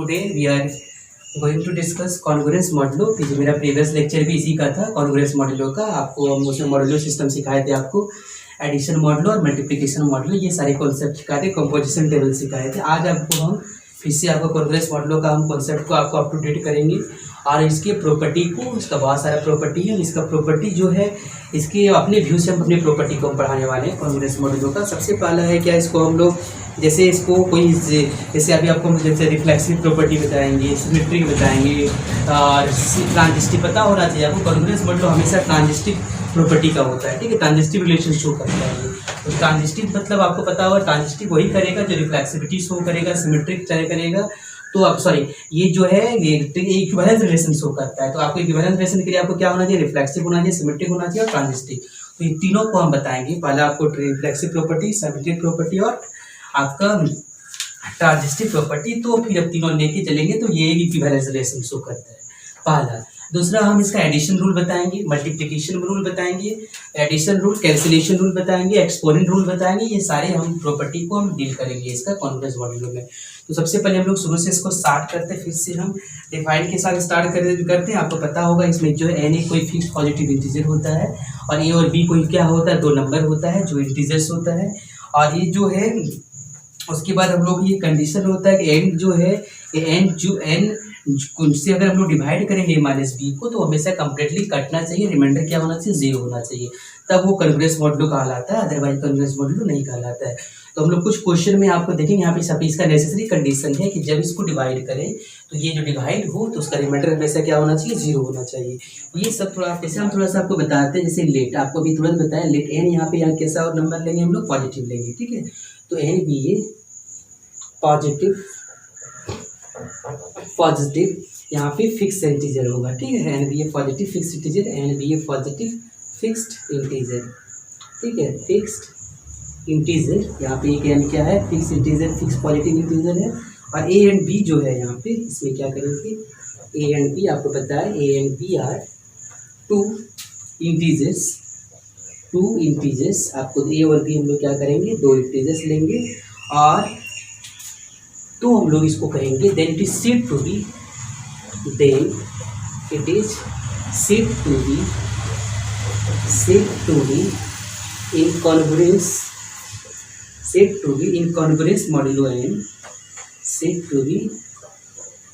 Today we are going to discuss congruence modulo. जो मेरा previous lecture भी इसी का था, कॉन्ग्रुएंस मॉडुलो का। आपको हम उसमें मॉडुलो सिस्टम सिखाए थे, आपको एडिशन मॉडुलो और मल्टीप्लिकेशन मॉडुलो, ये सारे कॉन्सेप्ट सिखाए थे, कंपोजिशन टेबल सिखाए थे। आज आपको हम फिर से आपको कॉन्ग्रुएंस मॉडुलो का हम कॉन्सेप्ट को आपको अप टू डेट करेंगे और इसके प्रॉपर्टी को, इसका बहुत सारा प्रॉपर्टी है, इसका प्रॉपर्टी जो है इसके अपने व्यू से हम अपनी प्रॉपर्टी को हम पढ़ाने वाले हैं कॉन्ग्रुएंस मॉडुलो का। सबसे पहला है क्या, इसको हम लोग जैसे इसको कोई जैसे अभी आपको हम जैसे रिफ्लेक्सिव प्रॉपर्टी बताएंगे, सिमेट्रिक बताएंगे और ट्रांजिस्टिव पता होना चाहिए आपको। कॉन्ग्रुएंस मॉडुलो हमेशा ट्रांजिस्टिव प्रॉपर्टी का होता है, ठीक है, ट्रांजिस्टिव रिलेशन शो करता है। तो ट्रांजिस्टिव मतलब आपको पता होगा, ट्रांजिस्टिव वही करेगा जो रिफ्लेक्सिविटी शो करेगा, सिमेट्रिक करेगा। तो आप सॉरी, ये जो है ये इक्विवेलेंस रिलेशन शो करता है। तो आपको इक्विवेलेंस रिलेशन के लिए आपको क्या होना चाहिए, रिफ्लेक्सिव होना चाहिए, सिमेट्रिक होना चाहिए और ट्रांजिस्टिव। तो ये तीनों को हम बताएंगे। पहला आपको रिफ्लेक्सिव प्रॉपर्टी, सिमेट्रिक प्रॉपर्टी और आपका ट्रांजिस्टिव प्रॉपर्टी। तो फिर अब तीनों लेके चलेंगे तो ये इक्विवेलेंस रिलेशन शो करता है पहला। दूसरा हम इसका एडिशन रूल बताएंगे, मल्टीप्लिकेशन रूल बताएंगे, एडिशन रूल, कैंसिलेशन रूल बताएंगे, एक्सपोनेंट रूल बताएंगे। ये सारे हम प्रॉपर्टी को हम डील करेंगे इसका कॉन्ग्रुएंस मॉडुलो में। तो सबसे पहले हम लोग शुरू से इसको स्टार्ट करते हैं, फिर से हम डिफाइन के साथ स्टार्ट करते हैं। आपको पता होगा इसमें जो है एन कोई फिक्स पॉजिटिव इंटीजर होता है और ए और बी कोई क्या होता है, दो नंबर होता है जो इंटीजर्स होता है। और ये जो है उसके बाद हम लोग ये कंडीशन होता है कि एन जो है एन से अगर हम लोग डिवाइड करेंगे माइनस बी को तो हमेशा कंप्लीटली कटना चाहिए, रिमाइंडर क्या होना चाहिए, जीरो होना चाहिए, तब वो कॉन्ग्रुएंस मॉडुलो कहलाता है, अदरवाइज कॉन्ग्रुएंस मॉडुलो नहीं कहलाता है। तो हम लोग कुछ क्वेश्चन में आपको देखेंगे, यहाँ पे सभी इसका नेसेसरी कंडीशन है कि जब इसको डिवाइड करें तो ये जो डिवाइड हो तो उसका रिमाइंडर हमेशा क्या होना चाहिए, जीरो होना चाहिए। ये सब थोड़ा जैसे हम थोड़ा सा आपको बताते हैं, जैसे लेट आपको अभी तुरंत बताया, लेट एन यहाँ पे यहाँ कैसा और नंबर लेंगे हम लोग, पॉजिटिव लेंगे, ठीक है। तो एन बी ए पॉजिटिव यहाँ पे फिक्स इंटीजर होगा, ठीक है। N be a positive fix integer, n be a positive fixed integer, ठीक है, फिक्स्ड इंटीजर। यहाँ पे एक एन क्या है, fix integer, fix positive integer है। और ए एंड बी जो है यहाँ पे इसमें क्या करेंगे, ए एंड बी आपको पता है, A and B are two integers. आपको ए और बी हम लोग क्या करेंगे, दो इंटीजर्स लेंगे और तो हम लोग इसको कहेंगे then it is said to be in congruence modulo N, said to be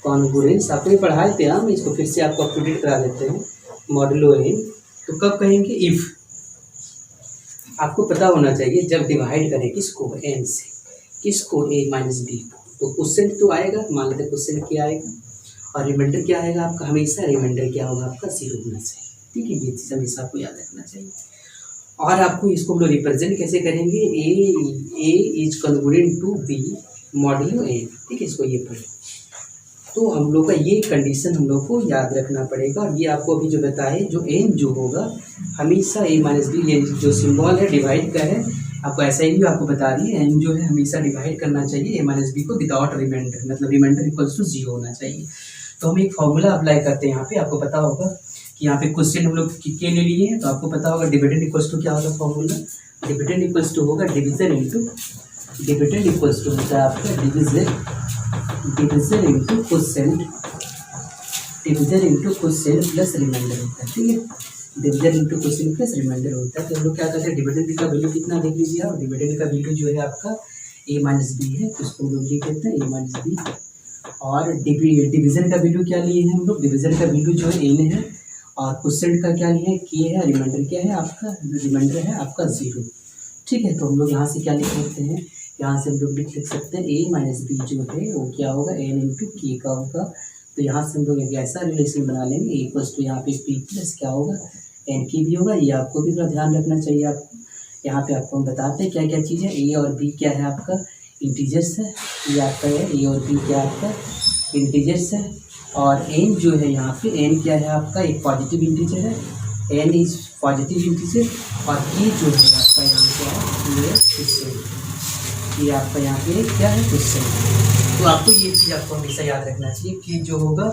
congruence. आपको पढ़ाए थे हम, इसको फिर से आपको अप टू डेट करा देते हैं, मॉडुलो एन। तो कब कहेंगे, इफ आपको पता होना चाहिए जब डिवाइड करें किसको, एन से, किसको, ए माइनस बी को, तो क्वेश्चन तो आएगा, मान लेते क्वेश्चन क्या आएगा और रिमाइंडर क्या आएगा आपका, हमेशा रिमाइंडर क्या होगा आपका, जीरो होना चाहिए, ठीक है। ये चीज़ हमेशा आपको याद रखना चाहिए। और आपको इसको हम लोग रिप्रेजेंट कैसे करेंगे, a is congruent to b modulo n, ठीक है, इसको ये पढ़े। तो हम लोग का ये कंडीशन हम लोग को याद रखना पड़ेगा। ये आपको अभी जो बताए, जो एन जो होगा हमेशा ए माइनस बी, ये जो सिंबल है डिवाइड का है, आपको ऐसा ही भी आपको बता रही है, एन जो है हमेशा डिवाइड करना चाहिए ए माइनस बी को विदाउट रिमाइंडर, मतलब रिमाइंडर इक्वल्स टू जीरो होना चाहिए। तो हम एक फॉर्मूला अप्लाई करते हैं यहाँ पे, आपको पता होगा कि यहाँ पे क्वेश्चन हम लोग के ले लिए हैं, तो आपको पता होगा डिविडेंड इक्वल्स टू क्या होगा फॉर्मूला, डिविडेंड इक्वल्स टू होगा division into, dividend equals to होता है आपका division into quotient plus remainder होता है, ठीक है। Division into quotient plus remainder होता है। तो हम लोग क्या करते हैं, डिविडेंड का वैल्यू कितना देख लीजिए आप, डिविडेंड का वैल्यू जो है आपका ए माइनस बी है, तो इसको हम लोग लिख देते हैं ए माइनस बी। और डिवीजन का वैल्यू क्या लिए हैं हम लोग, डिवीजन का वैल्यू जो है एन है और क्वोशिएंट का क्या लिए के है, रिमाइंडर क्या है आपका, रिमाइंडर है आपका जीरो, ठीक है। तो हम लोग यहाँ से क्या लिख सकते हैं, यहाँ से हम लोग लिख सकते हैं ए माइनस बी जो है वो क्या होगा, एन इंटू के का होगा। तो यहाँ से हम लोग एक ऐसा रिलेशन बना लेंगे, ए इक्वल्स टू यहाँ पे पी प्लस क्या होगा, एन की भी होगा। ये आपको भी थोड़ा ध्यान रखना चाहिए आपको। यहाँ पे आपको हम बताते हैं क्या क्या चीज़ है, ए और बी क्या है आपका, इंटीजर्स है, ये आपका है ए और बी क्या आपका इंटीजर्स है। और एन जो है यहाँ पे, एन क्या है आपका, एक पॉजिटिव इंटीजर है, एन इज पॉजिटिव इंटीजर। और ये जो है आपका यहाँ क्या है, ये क्वेश्चन, ये आपका यहाँ पे क्या है, क्वेश्चन। तो आपको ये चीज़ आपको हमेशा याद रखना चाहिए कि जो होगा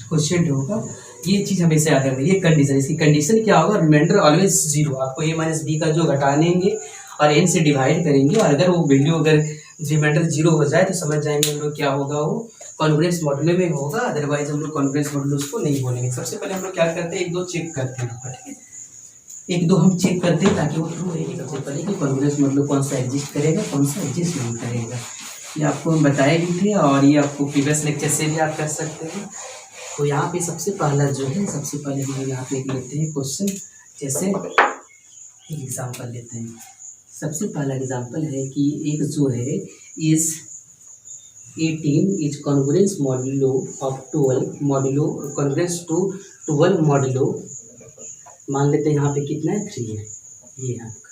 क्वेश्चन होगा, ये चीज़ हमेशा याद रखना। ये कंडीशन, इसकी कंडीशन क्या होगा, रिमाइंडर ऑलवेज जीरो। आपको ए माइनस बी का जो घटानेंगे और एन से डिवाइड करेंगे और अगर वो वैल्यू अगर रिमाइंडर जीरो हो जाए तो समझ जाएंगे हम लोग क्या होगा, वो कॉन्ग्रुएंस मॉड्यूलो में होगा, अदरवाइज हम लोग कॉन्ग्रुएंस मॉड्यूलो उसको नहीं बोलेंगे। सबसे पहले हम लोग क्या करते हैं, एक दो चेक करते हैं, ठीक है, एक दो हम चेक करते हैं ताकि वो ट्रू है सबसे पहले कि कॉन्ग्रुएंस मॉड्यूलो कौन सा एग्जिस्ट करेगा, कौन सा एग्जिस्ट नहीं करेगा। ये आपको हम बताए भी थे और ये आपको प्रीवियस लेक्चर से भी आप कर सकते हैं। तो यहाँ पे सबसे पहला जो है, सबसे पहले हम यहाँ पे लेते हैं क्वेश्चन, जैसे एक एग्जाम्पल लेते हैं। सबसे पहला एग्जाम्पल है कि एक जो है is 18 is congruence modulo of 12 modulo congruence to 12 modulo, मान लेते हैं यहाँ पे कितना है 3 है, ये है आपका।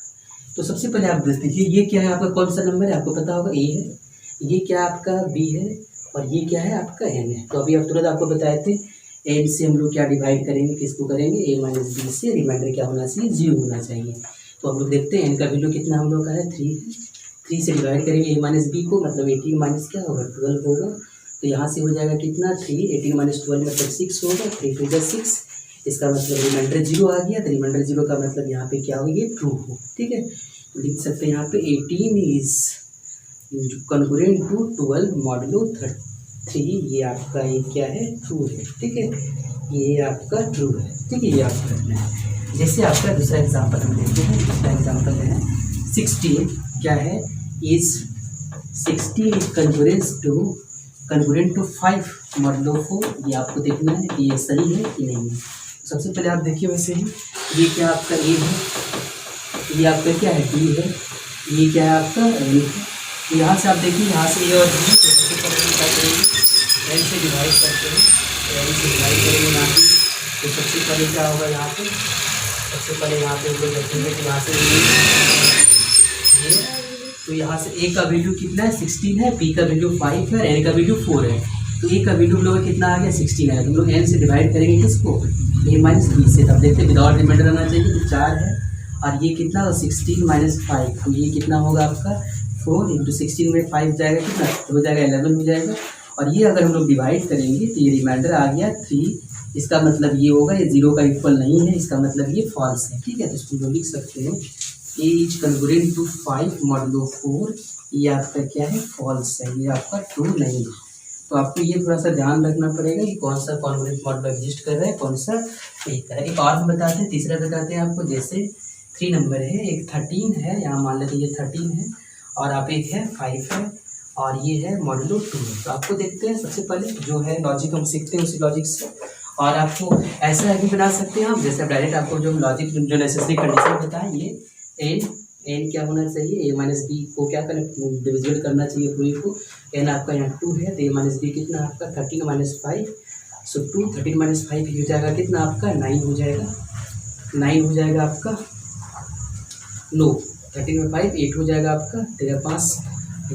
तो सबसे पहले आप देखते हैं ये क्या है आपका, कौन सा नंबर है आपको पता होगा, ए है, ये क्या आपका बी है और ये क्या है आपका एन है। तो अभी आप तुरंत आपको बताए थे एन से हम लोग क्या डिवाइड करेंगे, किसको करेंगे, ए माइनस बी से, रिमाइंडर क्या होना चाहिए, 0 होना चाहिए। तो हम लोग देखते हैं एन का वैल्यू कितना हम लोग का है 3 है, 3 से डिवाइड करेंगे ए माइनस बी को, मतलब 18 माइनस क्या होगा 12 होगा। तो यहाँ से हो जाएगा कितना 3, 18 माइनस 12 मतलब 6 होगा, 3 टू 6, इसका मतलब रिमाइंडर 0 आ गया। तो रिमाइंडर 0 का मतलब यहाँ पे क्या हो, ये ट्रू हो, ठीक है। तो लिख सकते हैं यहाँ पे 18 इज कॉन्ग्रुएंट टू 12 मॉड्यूलो 3, ये आपका ये क्या है ट्रू है, ठीक है, ये आपका ट्रू है, ठीक है, ये आपका करना है। जैसे आपका दूसरा एग्जांपल हम देखते हैं, दूसरा एग्जांपल है 16 क्या है, is 16 is congruent to 5 modulo 4, ये आपको देखना है कि ये सही है कि नहीं है। सबसे पहले आप देखिए वैसे ही ये क्या आपका ए है, ये आपका क्या है डी है, ये क्या है आपका एन है। तो यहाँ से आप देखिए, यहाँ से ये और डी, तो सबसे पहले क्या करेंगे, एन से डिवाइड करते हैं, एन से डिवाइड करेंगे यहाँ पे। तो सबसे पहले क्या होगा यहाँ पे, सबसे पहले यहाँ पे हम लोग रखेंगे, तो यहाँ से ये, तो यहाँ से ए का वैल्यू कितना है 16 है, बी का वैल्यू 5 है और एन का वैल्यू 4 है। तो ए का वैल्यू हम लोग का कितना आ गया 16 है, तो हम लोग एन से डिवाइड करेंगे किसको, ए माइनस बी से। तब देखते हैं विदाउट रिमाइंडर आना चाहिए, तो 4 है और ये कितना 16 माइनस 5, तो ये कितना होगा आपका 4 इंटू 16 में 5 जाएगा कितना, तो हो जाएगा 11 हो जाएगा। और ये अगर हम लोग डिवाइड करेंगे तो ये रिमाइंडर आ गया 3, इसका मतलब ये होगा ये 0 का इक्वल नहीं है, इसका मतलब ये फॉल्स है, ठीक है। तो इसको लोग लिख सकते हैं ए इज कॉन्ग्रुएंट टू 5 मॉड्यूलो 4, ये आपका क्या है फॉल्स है, ये आपका ट्रू नहीं है। तो आपको ये थोड़ा सा ध्यान रखना पड़ेगा कि कौन सा कॉन्ग्रुएंट मॉड्यूलो एग्जिस्ट कर रहा है, कौन सा नहीं कर रहा है। एक और हम बताते हैं, तीसरा बताते हैं आपको, जैसे 3 नंबर है, एक 13 है, यहाँ मान लेते ये 13 है और आप एक है 5 है और ये है मॉड्यूलो 2 है। तो आपको देखते हैं सबसे पहले जो है लॉजिक हम सीखते हैं उसी लॉजिक से, और आपको ऐसा भी बना सकते हैं आप, जैसे डायरेक्ट आपको जो लॉजिक जो नेसेसरी कंडीशन बताएं, ये एन क्या होना चाहिए, ए माइनस बी को क्या करना, डिविजिबल करना चाहिए पूरी को। एन आपका यहाँ 2 है, तो ए माइनस बी कितना आपका 13 माइनस 5, सो 2 13 माइनस 5 हो जाएगा कितना आपका 9 हो जाएगा, 9 हो जाएगा आपका, नो 13 में 5 8 हो जाएगा आपका, तेरह 5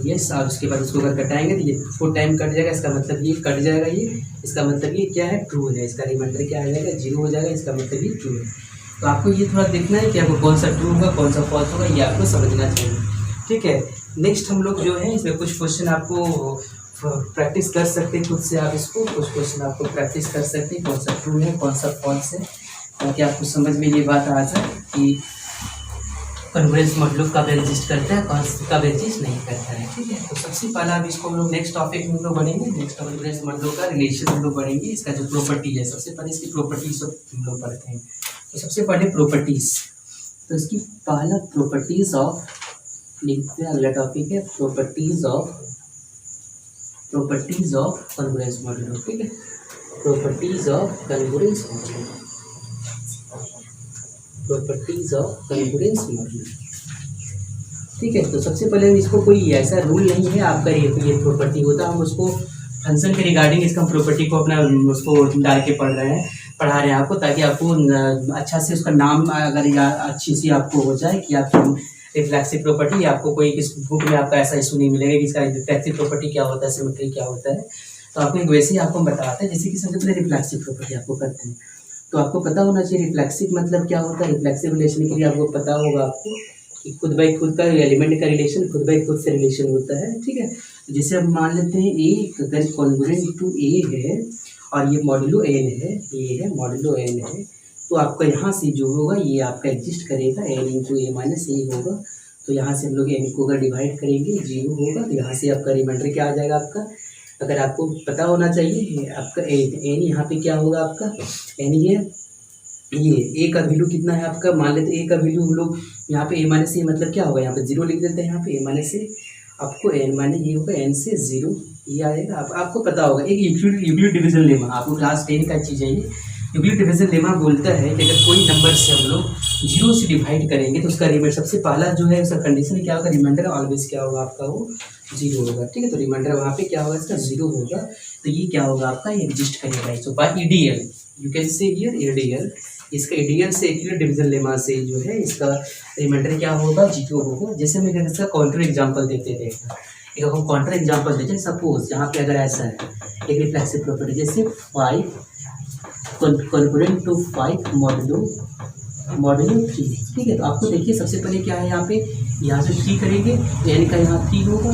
यस। और उसके बाद उसको अगर कटाएंगे तो ये 4 टाइम कट जाएगा, इसका मतलब ये कट जाएगा, ये इसका मतलब ये क्या है ट्रू है, इसका रिमाइंडर क्या आ जाएगा 0 हो जाएगा, इसका मतलब ये ट्रू है। तो आपको ये थोड़ा देखना है कि आपको कौन सा ट्रू होगा कौन सा फॉल्स होगा, ये आपको समझना चाहिए, ठीक है। नेक्स्ट हम लोग जो है इसमें कुछ क्वेश्चन आपको प्रैक्टिस कर सकते हैं खुद से, आप इसको कुछ क्वेश्चन आपको प्रैक्टिस कर सकते हैं, कौन सा ट्रू है कौन सा फॉल्स है, ताकि आपको समझ में ये बात आ जाए कि कॉन्ग्रुएंस मॉड्यूलो कब एग्जिस्ट करता है, कब एग्जिस्ट नहीं करता है, ठीक है। तो सबसे पहला अब इसको हम लोग नेक्स्ट टॉपिक में हम लोग बढ़ेंगे, नेक्स्ट कॉन्ग्रुएंस मॉड्यूलो का रिलेशन हम लोग बढ़ेंगे, इसका जो प्रॉपर्टी है, सबसे पहले इसकी प्रॉपर्टीज हम लोग पढ़ते हैं। तो सबसे पहले प्रॉपर्टीज, तो इसकी पहला प्रॉपर्टीज ऑफ, लिखते हैं अगला टॉपिक है प्रॉपर्टीज ऑफ कॉन्ग्रुएंस मॉड्यूलो, ठीक है, properties of congruence modulo, properties of congruence modulo, ठीक है। तो सबसे पहले इसको कोई ऐसा रूल नहीं है आपका ये प्रॉपर्टी होता है, हम उसको फंक्शन के रिगार्डिंग इसका प्रॉपर्टी को अपना उसको डाल के पढ़ा रहे हैं आपको, ताकि आपको अच्छा से उसका नाम अगर अच्छी सी आपको हो जाए कि आप रिफ्लेक्सिव प्रॉपर्टी, आपको कोई किस बुक में आपका ऐसा इशू नहीं मिलेगा कि इसका रिफ्लेक्सिव प्रॉपर्टी क्या होता है, सिमेट्री क्या होता है। तो आपको एक वैसे ही आपको बताते हैं, जैसे कि सबसे पहले रिफ्लेक्सिव प्रॉपर्टी आपको करते हैं, तो आपको पता होना चाहिए रिफ्लेक्सिव मतलब क्या होता है। रिफ्लेक्सिव रिलेशन के लिए आपको पता होगा आपको कि खुद बाई खुद का एलिमेंट का रिलेशन खुद बाई खुद से रिलेशन होता है, ठीक है। जैसे हम मान लेते हैं ए अगर कॉन्ग्रुएंट टू ए है और ये मॉड्यूलो एन है, ये है मॉड्यूलो एन है, तो आपका यहाँ से जो होगा ये आपका एग्जिस्ट करेगा, एन इंटू ए माइनस ए होगा। तो यहाँ से हम लोग एन को अगर डिवाइड करेंगे 0 होगा, तो यहाँ से आपका रिमाइंडर क्या आ जाएगा आपका, अगर आपको पता होना चाहिए आपका एन यहाँ पे क्या होगा आपका एन, ये ए का वैल्यू कितना है आपका, मान लेते ए का वैल्यू हम लोग यहाँ पे ए माइनस ए मतलब क्या होगा, यहाँ पे 0 लिख देते हैं, यहाँ पे ए माइनस ए, आपको एन माइनस ये होगा एन से 0 ये आएगा। आपको पता होगा एक यूक्लिड डिवीजन लेमा, आपको क्लास 10 का चीज़ है ये। यूक्लिड डिवीजन लेमा बोलता है कि अगर कोई नंबर से हम लोग 0 से डिवाइड करेंगे तो उसका रिमाइंडर सबसे पहला जो है उसका कंडीशन क्या होगा, रिमाइंडर ऑलवेज क्या होगा आपका, वो 0 होगा। ठीक है, तो रिमाइंडर वहाँ पे क्या होगा इसका 0 होगा, तो ये क्या होगा आपका, ये एग्जिस्ट करेगा। So by EDL you can say here EDL, इसका ईडीएल से यूक्लिड डिवीजन लेमा से जो है इसका रिमाइंडर क्या होगा, 0 होगा। जैसे हम इसका काउंटर एग्जांपल देते थे, एक हम काउंटर एग्जांपल देते हैं, सपोज यहाँ पे अगर ऐसा है एक रिफ्लेक्सिव प्रॉपर्टी, जैसे 5 कॉन्करेंट टू 5 मॉडुलो 3। ठीक है, तो आपको देखिए सबसे पहले क्या है यहाँ से 3 करेंगे तो एन का यहाँ 3 होगा,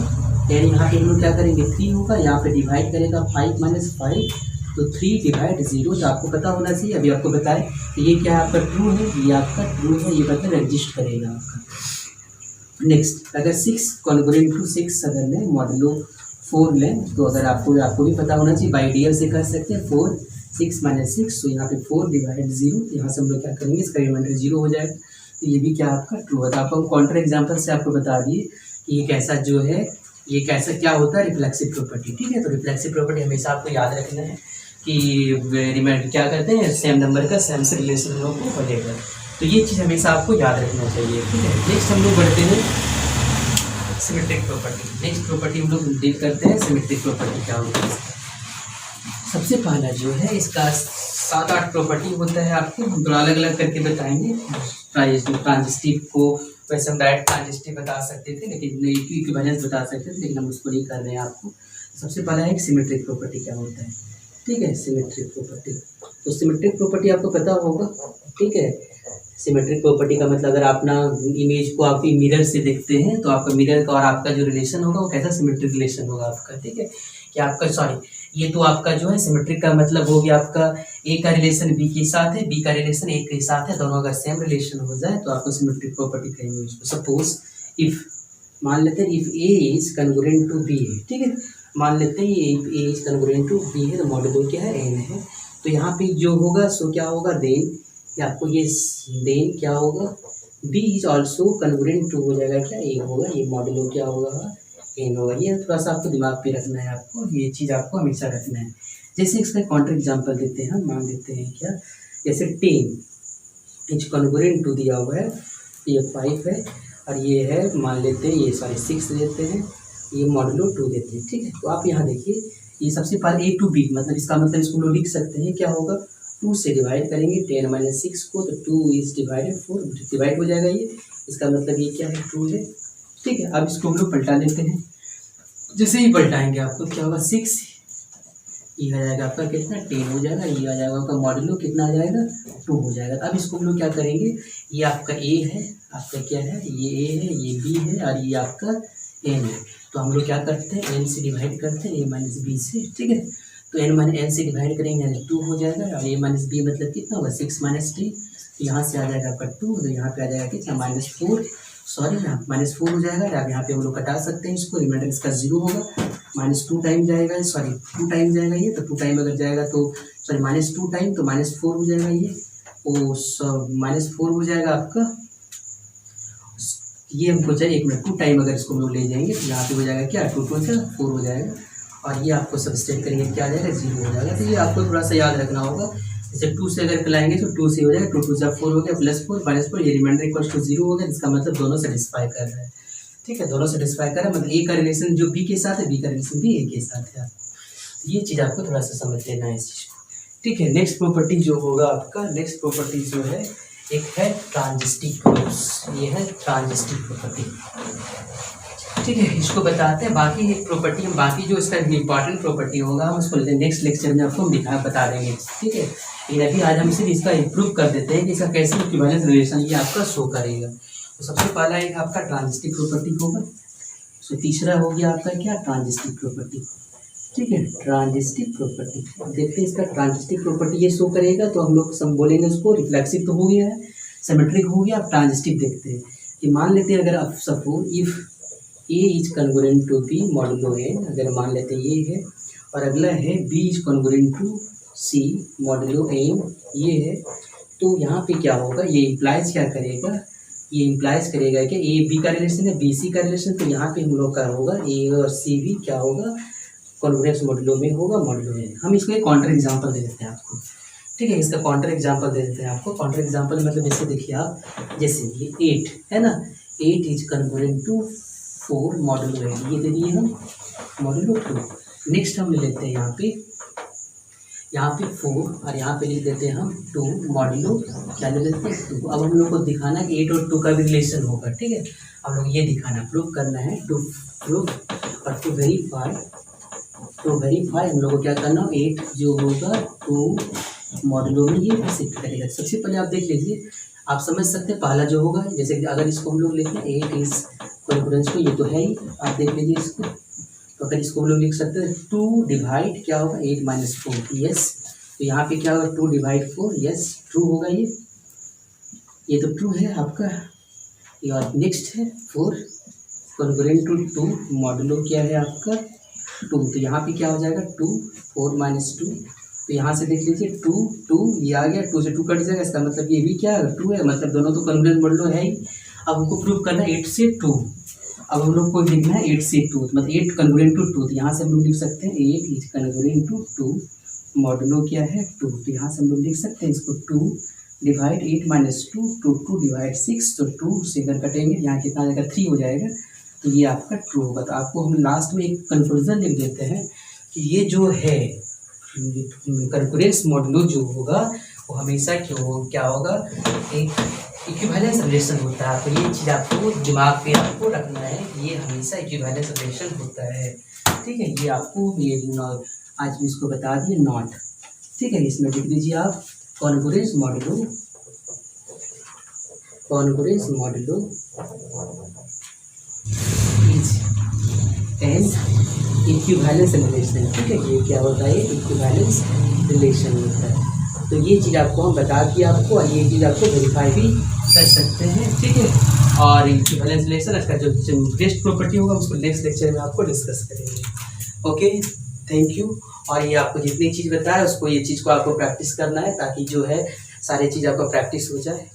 एन यहाँ पे हम लोग क्या करेंगे 3 होगा, यहाँ पे डिवाइड करेगा 5 माइनस 5 तो 3 डिवाइड 0, तो आपको पता होना चाहिए, अभी आपको बताएं तो ये क्या आपका ट्रू है, ये आपका ट्रू है, ये मतलब एग्जिस्ट करेगा आपका। नेक्स्ट अगर 6 कॉन्करेंट टू 6 अगर लें मॉडुलो 4 लें, तो अगर आपको भी पता होना चाहिए, बाई डीएल से कर सकते हैं 4 6 माइनस 6, तो यहाँ पे 4 डिवाइड 0, यहाँ से हम लोग क्या करेंगे इसका रिमाइंडर 0 हो जाएगा, तो ये भी क्या आपका ट्रू है। तो आपको काउंटर एग्जाम्पल से आपको बता दिए कि ये कैसा जो है, ये कैसा क्या होता है रिफ्लेक्सिव प्रॉपर्टी। ठीक है, तो रिफ्लेक्सिव प्रॉपर्टी हमेशा आपको याद रखना है कि रिमाइंडर क्या करते हैं, सेम नंबर का सेम से रिलेशन हम लोग को बढ़ेगा, तो ये चीज़ हमेशा आपको याद रखना चाहिए। ठीक है, नेक्स्ट हम लोग बढ़ते हैं सिमेट्रिक प्रॉपर्टी। नेक्स्ट प्रॉपर्टी हम लोग डील करते हैं सिमेट्रिक प्रॉपर्टी क्या होता है। सबसे पहला जो है इसका 7-8 प्रॉपर्टी होता है, आपको हम थोड़ा अलग अलग करके बताएंगे। ट्रांजिस्टिव को वैसे हम डायरेक्ट ट्रांजिस्टिव बता सकते थे, लेकिन इक्विवेलेंस बता सकते थे, लेकिन हम उसको नहीं कर रहे हैं आपको। सबसे पहला है सिमेट्रिक प्रॉपर्टी क्या होता है। ठीक है, सिमेट्रिक प्रॉपर्टी, तो सिमेट्रिक प्रॉपर्टी आपको पता होगा। ठीक है, सिमेट्रिक प्रॉपर्टी का मतलब अगर आप ना इमेज को आप मिरर से देखते हैं तो आपका मिरर का और आपका जो रिलेशन होगा वो कैसा सिमेट्रिक रिलेशन होगा आपका। ठीक है, कि आपका सॉरी ये तो आपका जो है सिमेट्रिक का मतलब हो गया आपका ए का रिलेशन बी के साथ है, बी का रिलेशन ए के साथ है, दोनों का सेम रिलेशन हो जाए तो आपको सिमेट्रिक प्रॉपर्टी कहेंगे उसको। सपोज इफ मान लेते हैं if A is congruent to B है। ठीक है, मान लेते हैं ये A is congruent to B है, तो मॉडुलो क्या है एन है, तो यहाँ पे जो होगा सो क्या होगा देन, या आपको ये देन क्या होगा B is also congruent to हो जाएगा, क्या ए होगा, ये मॉडुलो क्या होगा एन होगा। ये थोड़ा सा आपको दिमाग पे रखना है, आपको ये चीज़ आपको हमेशा रखना है। जैसे इसका काउंटर एग्जांपल देते हैं, हम मान लेते हैं क्या, जैसे 10 इज कन्ग्रुएंट टू दिया हुआ है, ये 5 है और ये है मान लेते हैं ये 6 देते हैं, ये मॉडुलो 2 देते हैं। ठीक है, तो आप यहाँ देखिए ये सबसे पहले ए टू बी मतलब इसका मतलब इसको लोग लिख सकते हैं क्या होगा, 2 से डिवाइड करेंगे 10 माइनस 6 को, तो 2 इज डिवाइडेड 4 डिवाइड हो जाएगा ये, इसका मतलब ये क्या है ट्रू है। ठीक है, अब इसको हम लोग पलटा देते हैं, जैसे ही पलटाएंगे आपको क्या होगा 6 ये आ जाएगा आपका कितना 10 हो जाएगा, ये आ जाएगा आपका मॉडुलो कितना आ जाएगा 2 हो जाएगा। अब इसको हम लोग क्या करेंगे, ये आपका ए है, आपका क्या है ये ए है, ये बी है और ये आपका एन है, तो हम लोग क्या करते हैं एन से डिवाइड करते हैं ए माइनस बी से। ठीक है, तो एन माइनस एन से डिवाइड करेंगे यानी 2 हो जाएगा और ए माइनस बी मतलब कितना होगा 6 माइनस 3, तो यहाँ से आ जाएगा आपका 2, तो यहाँ पे आ जाएगा कितना -4 सॉरी यहाँ -4 हो जाएगा। अब यहाँ पे हम लोग कटा सकते हैं इसको, रिमाइंडर इसका 0 होगा, -2 टाइम जाएगा, सॉरी 2 टाइम जाएगा ये, तो 2 टाइम अगर जाएगा तो सॉरी -2 टाइम तो -4 हो जाएगा ये, ओ -4 हो जाएगा आपका, ये हमको चाहिए 1 मिनट 2 टाइम अगर इसको हम लोग ले जाएंगे तो यहाँ पे हो जाएगा क्या 2 2 4 हो जाएगा, और ये आपको सबस्ट्रेट करेंगे क्या आ जाएगा 0 हो जाएगा। तो ये आपको थोड़ा सा याद रखना होगा, जैसे 2 से अगर लाएंगे तो 2 से हो जाएगा, 2 2 से 4 हो गया, +4 -4 ये रिमाइंडर इक्वल टू 0 हो गया, इसका मतलब दोनों सेटिस्फाई कर रहा है। ठीक है, दोनों सेटिस्फाई कर रहा है, मतलब ए का रिलेशन जो बी के साथ है, बी का रिलेशन भी ए के साथ है। ये चीज़ आपको थोड़ा सा समझ लेना है इस चीज़ को। ठीक है, नेक्स्ट प्रॉपर्टी जो होगा आपका, नेक्स्ट प्रॉपर्टी जो है एक है ट्रांजिस्टिव प्रॉपर्टी, ये है ट्रांजिस्टिव प्रॉपर्टी। ठीक है, इसको बताते हैं, बाकी एक प्रॉपर्टी हम बाकी जो इसका इंपॉर्टेंट प्रॉपर्टी होगा हम उसको नेक्स्ट लेक्चर में आपको हम बता देंगे। ठीक है, लेकिन अभी आज हम सिर्फ इसका इम्प्रूव कर देते हैं कि इसका कैसे इक्विवेलेंस रिलेशन ये आपका शो करेगा। तो सबसे पहला एक आपका ट्रांजिस्टिव प्रॉपर्टी होगा, तो तीसरा हो गया आपका क्या ट्रांजिस्टिव प्रॉपर्टी। ठीक है, ट्रांजिस्टिव प्रॉपर्टी देखते हैं, इसका ट्रांजिस्टिव प्रॉपर्टी ये शो करेगा, तो हम लोग सब बोलेंगे उसको रिफ्लेक्सिव तो हो गया है, सिमेट्रिक हो गया, अब ट्रांजिस्टिव देखते हैं। कि मान लेते हैं, अगर आप suppose if A is congruent to b modulo a, अगर मान लेते हैं ये है, और अगला है b is congruent to c modulo m, ये है, तो यहाँ पे क्या होगा, ये इम्प्लाइज क्या करेगा, ये इम्प्लाइज करेगा कि ए बी का रिलेशन है, बी सी का रिलेशन, तो यहाँ पे हम लोग का होगा ए और सी भी क्या होगा, कॉन्ग्रुएंस मॉडुलो में होगा मॉडुलो ए। हम इसको एक काउंटर एग्जांपल दे देते हैं आपको, ठीक है, इसका काउंटर एग्जांपल दे देते हैं आपको। काउंटर एग्जांपल मतलब जैसे देखिए आप, जैसे ये 8 है ना, 8 इज कॉन्ग्रुएंट टू 4 मॉडुलो 8, ये दे दिए हम मॉडुलो 2। नेक्स्ट हम ले लेते हैं यहाँ पे 4 और यहाँ पे लिख देते हैं हम 2 मॉडुलो क्या ले लेते हैं 2। अब हम लोग को दिखाना है कि 8 और 2 का भी रिलेशन होगा, ठीक है, हम लोग ये दिखाना, प्रूव करना है, टू प्रूव और टू वेरीफाई हम लोग को क्या करना, 8 जो होगा 2 मॉडुलो में ये शिफ्ट करेगा। सबसे पहले आप देख लीजिए, आप समझ सकते हैं पहला जो होगा, जैसे अगर इसको हम लोग लेते हैं 8 इज कॉन्ग्रुएंस को, ये तो है ही, आप देख लीजिए इसको, तो अगर इसको हम लोग लिख सकते हैं 2 डिवाइड क्या होगा 8 माइनस 4, यस, तो यहाँ पे क्या होगा 2 डिवाइड 4, यस ट्रू होगा, ये तो ट्रू है आपका। और नेक्स्ट है 4 कॉन्ग्रुएंट टू 2 मॉडुलो क्या है आपका 2, तो यहाँ पे क्या हो जाएगा 2 4 माइनस 2, तो यहाँ से देख लीजिए 2 2 ये आ गया, 2 से 2 कट जाएगा, इसका मतलब ये भी क्या है 2 है, मतलब दोनों तो कॉन्ग्रुएंट मॉडुलो है ही। अब हमको प्रूव करना है 8 से 2, अब हम लोग को लिखना है 8 से 2, मतलब 8 कॉन्ग्रुएंट टू 2, तो यहाँ से हम लोग लिख सकते हैं 8 इज कॉन्ग्रुएंट टू 2 मॉडुलो क्या है 2, तो यहाँ से हम लोग लिख सकते हैं इसको 2 डिवाइड 8 माइनस 2, 2 डिवाइड 6, तो 2 से अगर कटेंगे यहाँ कितना आ जाएगा 3 हो जाएगा, तो ये आपका ट्रू होगा। तो आपको हम लास्ट में एक कंक्लूजन लिख देते हैं कि ये जो है कॉन्ग्रुएंस मॉडुलो जो होगा वो हमेशा क्या होगा, एक इक्विवेलेंस रिलेशन होता है। तो ये चीज़ आपको दिमाग पे आपको रखना है, ये हमेशा इक्विवेलेंस रिलेशन होता है, ठीक है, ये आपको ये आज भी इसको बता दिए नॉट, ठीक है, इसमें लिख दीजिए आप congruence modulo is an equivalence relation, ठीक है, ये क्या होता है इक्विवेलेंस रिलेशन होता है। तो ये चीज़ आपको हम बता दिए आपको, और ये चीज़ आपको वेरीफाई भी कर सकते हैं, ठीक है, और इक्विवेलेंस रिलेशन इसका जो बेस्ट प्रॉपर्टी होगा उसको नेक्स्ट लेक्चर में आपको डिस्कस करेंगे। Okay, thank you. और ये आपको जितनी चीज़ बताया उसको, ये चीज़ को आपको प्रैक्टिस करना है, ताकि जो है सारी चीज़ आपको प्रैक्टिस हो जाए।